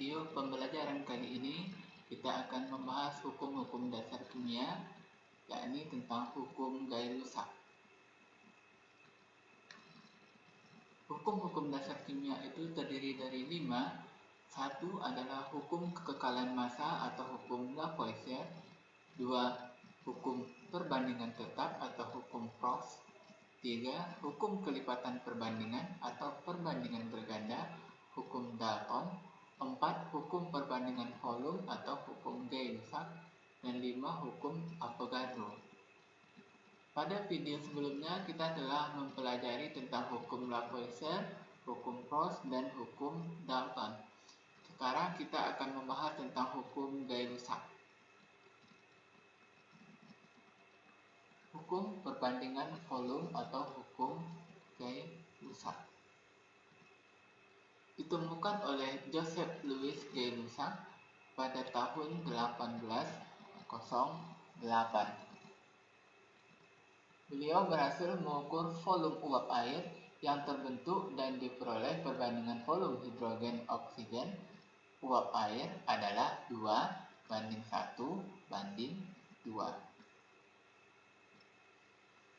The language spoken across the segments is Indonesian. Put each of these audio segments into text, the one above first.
video pembelajaran kali ini, kita akan membahas hukum-hukum dasar kimia, yakni tentang hukum Gay-Lussac. Hukum-hukum dasar kimia itu terdiri dari 5. Satu adalah hukum kekekalan massa atau hukum Lavoisier. 2. Hukum perbandingan tetap atau hukum Proust. 3. Hukum kelipatan perbandingan atau perbandingan berganda, hukum Dalton. 4. Hukum perbandingan volume atau hukum Gay-Lussac. Dan 5. Hukum Avogadro. Pada video sebelumnya kita telah mempelajari tentang hukum Lavoisier, hukum Proust, dan hukum Dalton. Sekarang kita akan membahas tentang hukum Gay-Lussac. Hukum perbandingan volume atau hukum Gay-Lussac ditemukan oleh Joseph Louis Gay-Lussac pada tahun 1808. Beliau berhasil mengukur volume uap air yang terbentuk dan diperoleh perbandingan volume hidrogen oksigen uap air adalah 2:1:2.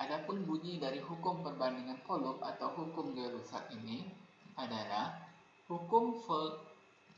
Adapun bunyi dari hukum perbandingan volume atau hukum Gay-Lussac ini adalah hukum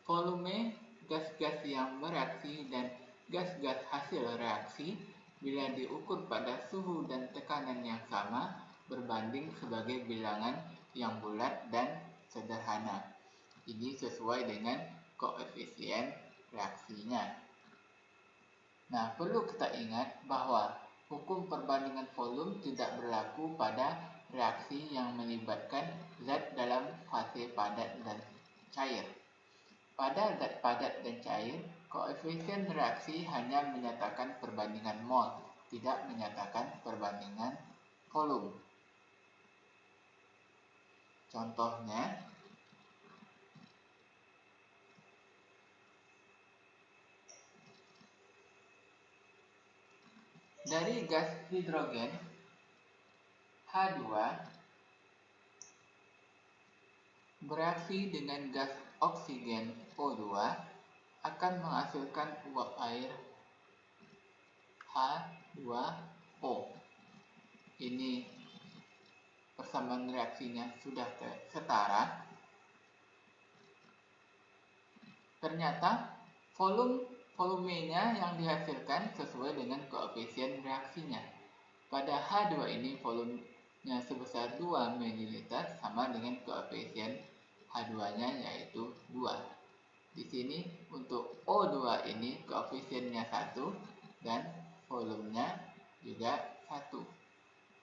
volume gas-gas yang bereaksi dan gas-gas hasil reaksi bila diukur pada suhu dan tekanan yang sama berbanding sebagai bilangan yang bulat dan sederhana. Ini sesuai dengan koefisien reaksinya. Nah, perlu kita ingat bahwa hukum perbandingan volume tidak berlaku pada reaksi yang melibatkan zat dalam fase padat dan cair. Pada zat padat dan cair, koefisien reaksi hanya menyatakan perbandingan mol, tidak menyatakan perbandingan volume. Contohnya, dari gas hidrogen H2 bereaksi dengan gas oksigen O2 akan menghasilkan uap air H2O. Ini persamaan reaksinya sudah setara. Ternyata volumenya yang dihasilkan sesuai dengan koefisien reaksinya. Pada H2 ini volumenya sebesar 2 ml sama dengan koefisien H2-nya yaitu 2. Di sini untuk O2 ini koefisiennya 1 dan volumenya juga 1.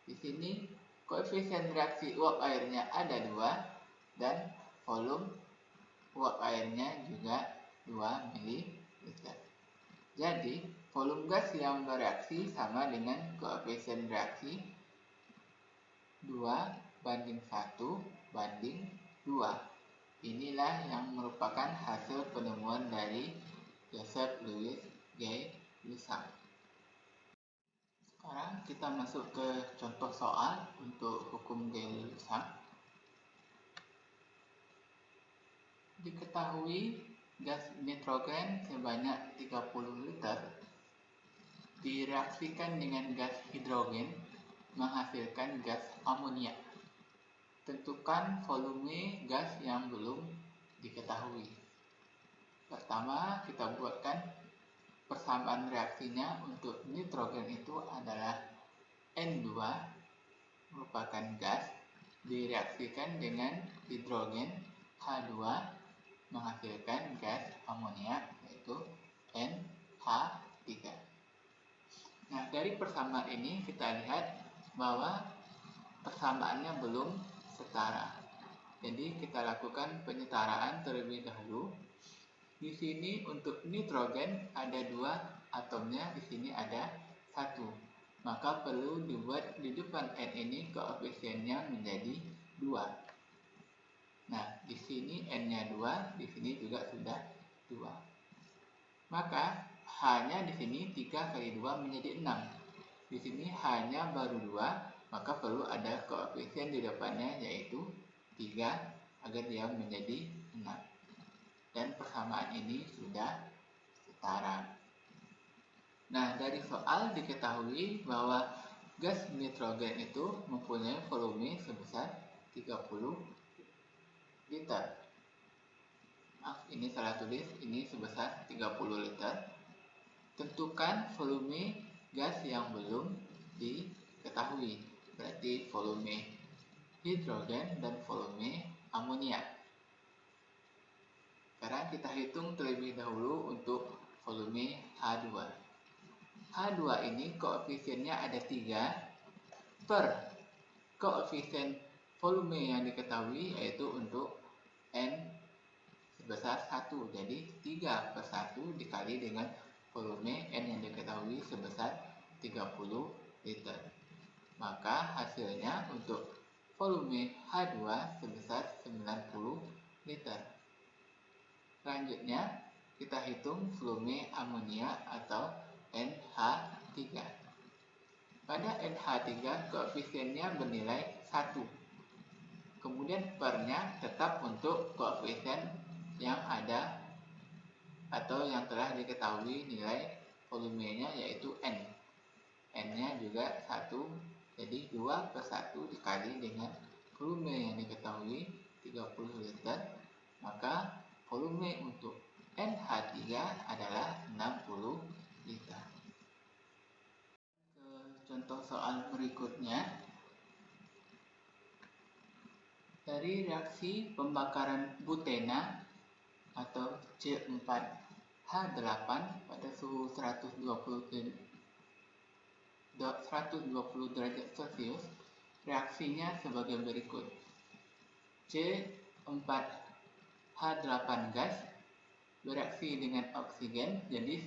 Di sini koefisien reaksi uap airnya ada 2 dan volume uap airnya juga 2 ml. Jadi, volume gas yang bereaksi sama dengan koefisien reaksi 2:1:2. Inilah yang merupakan hasil penemuan dari Joseph Louis Gay-Lussac. Sekarang kita masuk ke contoh soal untuk hukum Gay-Lussac. Diketahui gas nitrogen sebanyak 30 liter direaksikan dengan gas hidrogen menghasilkan gas amonia. Tentukan volume gas yang belum diketahui. Pertama, kita buatkan persamaan reaksinya. Untuk nitrogen itu adalah N2 merupakan gas direaksikan dengan hidrogen H2 menghasilkan gas amonia yaitu NH3. Nah, dari persamaan ini kita lihat bahwa persamaannya belum setara. Jadi kita lakukan penyetaraan terlebih dahulu. Di sini untuk nitrogen ada 2 atomnya, di sini ada 1. Maka perlu dibuat di depan N ini koefisiennya menjadi 2. Nah, di sini N-nya 2, di sini juga sudah 2. Maka H-nya di sini 3 kali 2 menjadi 6. Di sini H-nya baru 2, maka perlu ada koefisien di depannya yaitu 3 agar dia menjadi 6. Dan persamaan persamaan ini sudah setara. Nah, dari soal diketahui bahwa gas nitrogen itu mempunyai volume sebesar 30 liter. Maaf, ini salah tulis, ini sebesar 30 liter. Tentukan volume gas yang belum diketahui, berarti volume hidrogen dan volume amonia. Sekarang kita hitung terlebih dahulu untuk volume H2. H2 ini koefisiennya ada 3 per koefisien volume yang diketahui, yaitu untuk N sebesar 1. Jadi 3 per 1 dikali dengan volume N yang diketahui sebesar 30 liter. Maka hasilnya untuk volume H2 sebesar 90 liter. Selanjutnya kita hitung volume amonia atau NH3. Pada NH3 koefisiennya bernilai 1. Kemudian pernya tetap untuk koefisien yang ada atau yang telah diketahui nilai volumenya, yaitu N. N-nya juga 1, jadi 2 per 1 dikali dengan volume yang diketahui 30 liter, maka volume untuk NH3 adalah 60 liter. Ke contoh soal berikutnya. Dari reaksi pembakaran butena atau C4H8 pada suhu 120 derajat Celcius, reaksinya sebagai berikut. C4H8 gas bereaksi dengan oksigen, jadi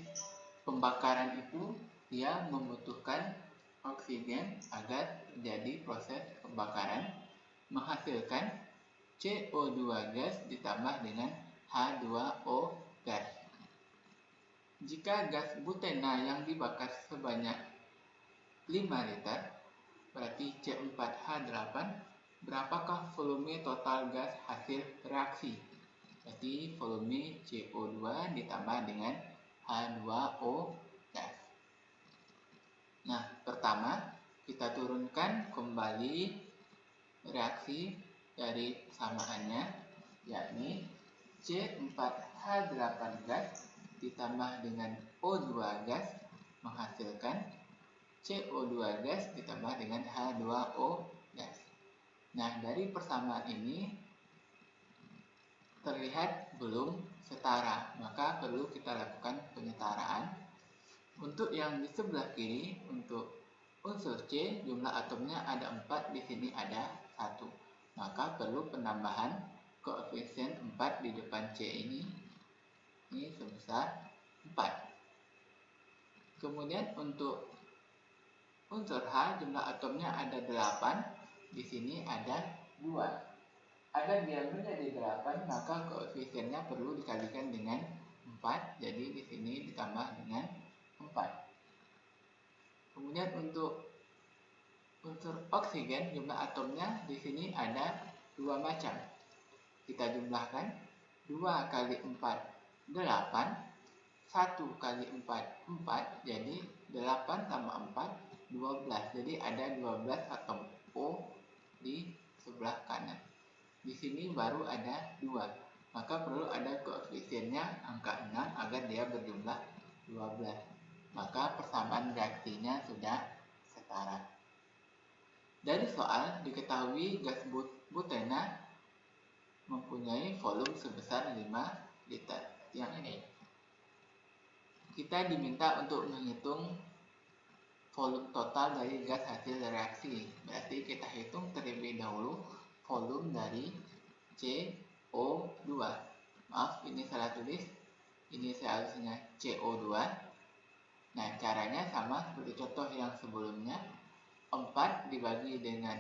pembakaran itu dia membutuhkan oksigen agar terjadi proses pembakaran, menghasilkan CO2 gas ditambah dengan H2O gas. Jika gas butena yang dibakar sebanyak 5 liter, berarti C4H8, berapakah volume total gas hasil reaksi? Berarti volume CO2 ditambah dengan H2O gas. Nah, pertama kita turunkan kembali reaksi dari persamaannya, yakni C4H8 gas ditambah dengan O2 gas menghasilkan CO2 gas ditambah dengan H2O gas. Nah, dari persamaan ini terlihat belum setara, maka perlu kita lakukan penyetaraan. Untuk yang di sebelah kiri, untuk unsur C, jumlah atomnya ada 4, di sini ada 1. Maka perlu penambahan koefisien 4 di depan C ini sebesar 4. Kemudian untuk unsur H, jumlah atomnya ada 8, di sini ada 2. Agar dia menjadi 8, maka koefisiennya perlu dikalikan dengan 4, jadi di sini ditambah dengan 4. Kemudian untuk unsur oksigen, jumlah atomnya di sini ada 2 macam. Kita jumlahkan 2 kali 4, 8, 1 kali 4, 4, jadi 8 tambah 4, 12. Jadi ada 12 atom O di sebelah kanan. Di sini baru ada 2, maka perlu ada koefisiennya angka 6 agar dia berjumlah 12. Maka persamaan reaksinya sudah setara. Dari soal diketahui gas butena mempunyai volume sebesar 5 liter. Yang ini kita diminta untuk menghitung volume total dari gas hasil reaksi. Berarti kita hitung terlebih dahulu volume dari CO2. Maaf, ini salah tulis. Ini seharusnya CO2. Nah, caranya sama seperti contoh yang sebelumnya. 4 dibagi dengan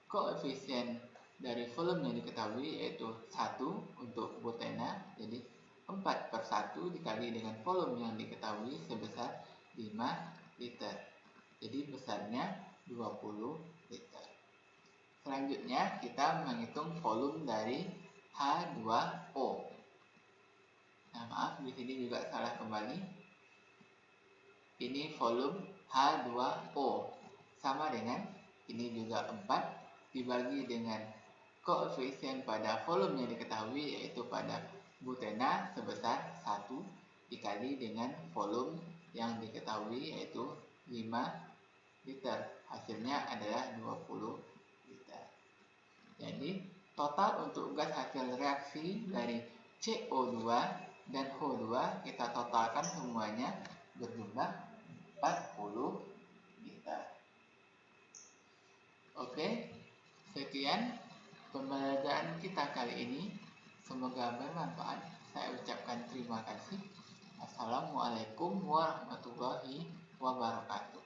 koefisien dari volume yang diketahui, yaitu 1 untuk butena. Jadi 4 per 1 dikali dengan volume yang diketahui sebesar 5 liter. Jadi besarnya 20 liter. Selanjutnya kita menghitung volume dari H2O. Maaf, di sini juga salah kembali. Ini volume H2O. Sama dengan ini juga 4 dibagi dengan koefisien pada volume yang diketahui, yaitu pada butena sebesar 1 dikali dengan volume yang diketahui, yaitu 5 liter. Hasilnya adalah 20 liter. Jadi total untuk gas hasil reaksi dari CO2 dan H2 kita totalkan semuanya berjumlah 40 liter. Oke, sekian pembelajaran kita kali ini. Semoga bermanfaat. Saya ucapkan terima kasih. Assalamualaikum warahmatullahi wabarakatuh.